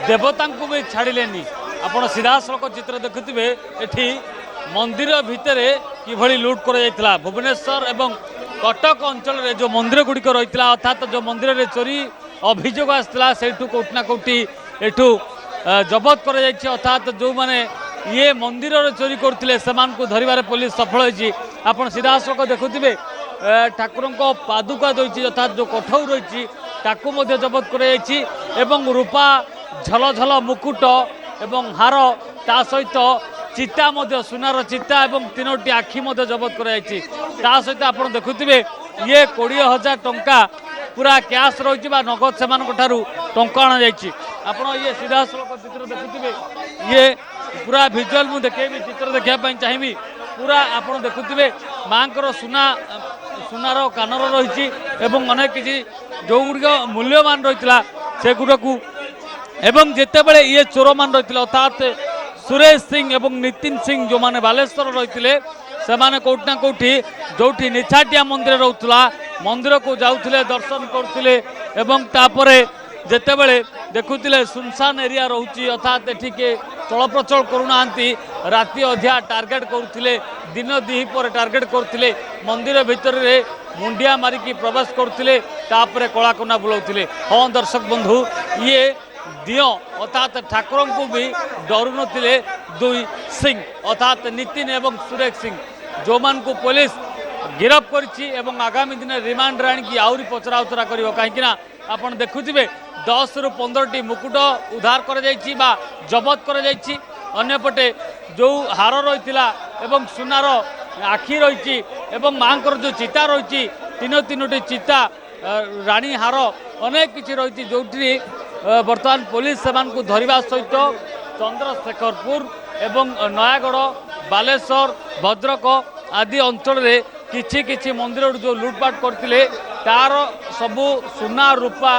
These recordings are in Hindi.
देवता को भी छाड़िलेनी। आपण सीधा सड़क चित्र देखुथिबे एठी मंदिर भितर किभली लूट कर भुवनेश्वर एवं कटक अंचल रे जो मंदिर गुड़िक रही अर्थात जो मंदिर रे चोरी अभियोग आसाला से कौटना कौटी एठू जबत कर अर्थात जो मैंने ये मंदिर चोरी करते धरवे पुलिस सफल होती। आपड़ सीधा सड़क देखुवे ठाकुर पादुका रही अर्थात जो कठौ रही जबत कर रूपा झल झल मुकुट एवं हार ता सहित चिता सुनार चिता एवं 3टी आखि जबत कर सहित आप देखुवे ये 20,000 टंका पूरा कैश रही नगद से टंका अणा आप ये सीधा सड़क चित्र देखुवे ये पूरा भिजुआल मुझे देखेबी चित्र देखापी चाहिए पूरा आप देखुवे माँ सुना सुनार कानर रही अनेक किसी जो गुड़िक मूल्यवान रही से गुड़क एवं जिते बड़े ये चोर मान रही अर्थात सुरेश सिंह एवं नितिन सिंह जो माने बालेश्वर रही से माने कौटना कौटी जो निछाटिया मंदिर रोला मंदिर को जाऊे दर्शन करते एवं तापरे जिते बड़े देखुले सुनसान एरिया रोचे अर्थात एटी के चल प्रचल करूना राति अधिया टार्गेट करुले दिन दिपर टार्गेट करते मंदिर भितर मुंडिया मारिकी प्रवेश करते कलाकना बुलाऊे। हाँ दर्शक बंधु ये दियो अर्थात ठाकुर को भी डरू नथिले दुई सिंह अर्थात नितिन एवं सुरेश सिंह जो मान को पुलिस गिरफ्त कर आगामी दिन रिमांड आनिकी आहरी पचरा उचरा कर कहीं आप देखुवे 10 ରୁ 15टी मुकुट उद्धार कर जबत कर अन्यपटे जो हार रही एवं सुनार आखि रही माँ जो चिता रही 3टी चिता रानी हार अनेक किसी रही जो बर्तमान पुलिस से धरवा सहित चंद्रशेखरपुर एवं नयागढ़ बालेश्वर भद्रक आदि अंचल रे किछि किछि मंदिर जो लुटपाट करते तार सबू सुना रूपा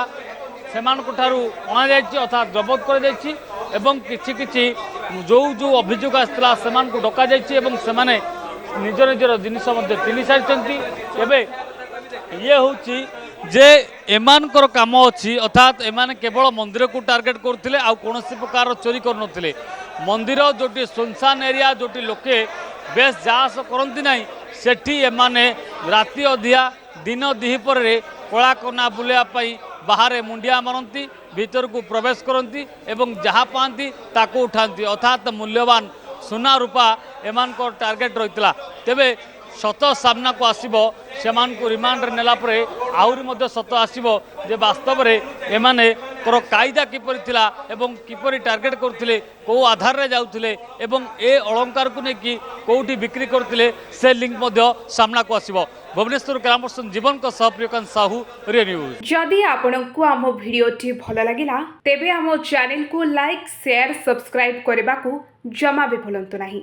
से अणा अर्थात जबत कर जो जो अभियोग आसाला से डक से निज निजर जिनस किनि सारी ये हूँ जे एमानकर काम अच्छी अर्थात एमाने केवल मंदिर को टार्गेट करते आ कौन प्रकार चोरी कर मंदिर जो सुनसान एरिया जो लोके बेस जास करती ना सेठी एमाने राति अधिया दिन दिपर कलाकना बुलायापाई बाहर मुंडिया मारती भीतर को प्रवेश करती एवं जहाँ पाती ताको उठाती अर्थात मूल्यवान सुना रूपा एमान को टार्गेट रही तेबे सत सामना को आसो से रिमांड नेला आहरी सत आसो जे वास्तव में एमाने कायदा किपरि थिला एवं किपरि टार्गेट करथिले को आधार रे जाउथिले एवं ए अलंकार को नेकी कोठी बिक्री करथिले से लिंक मध्य सामना को आसीबो। भुवनेश्वर ग्रामर्सन जीवन को सहप्रियकांत साहू रे न्यूज। जदि आपनकु आम भिडियोटी भल लागिला तेबे आम चैनल को लाइक शेयर सब्सक्राइब करबा को जमा भी भूलंतु नहीं।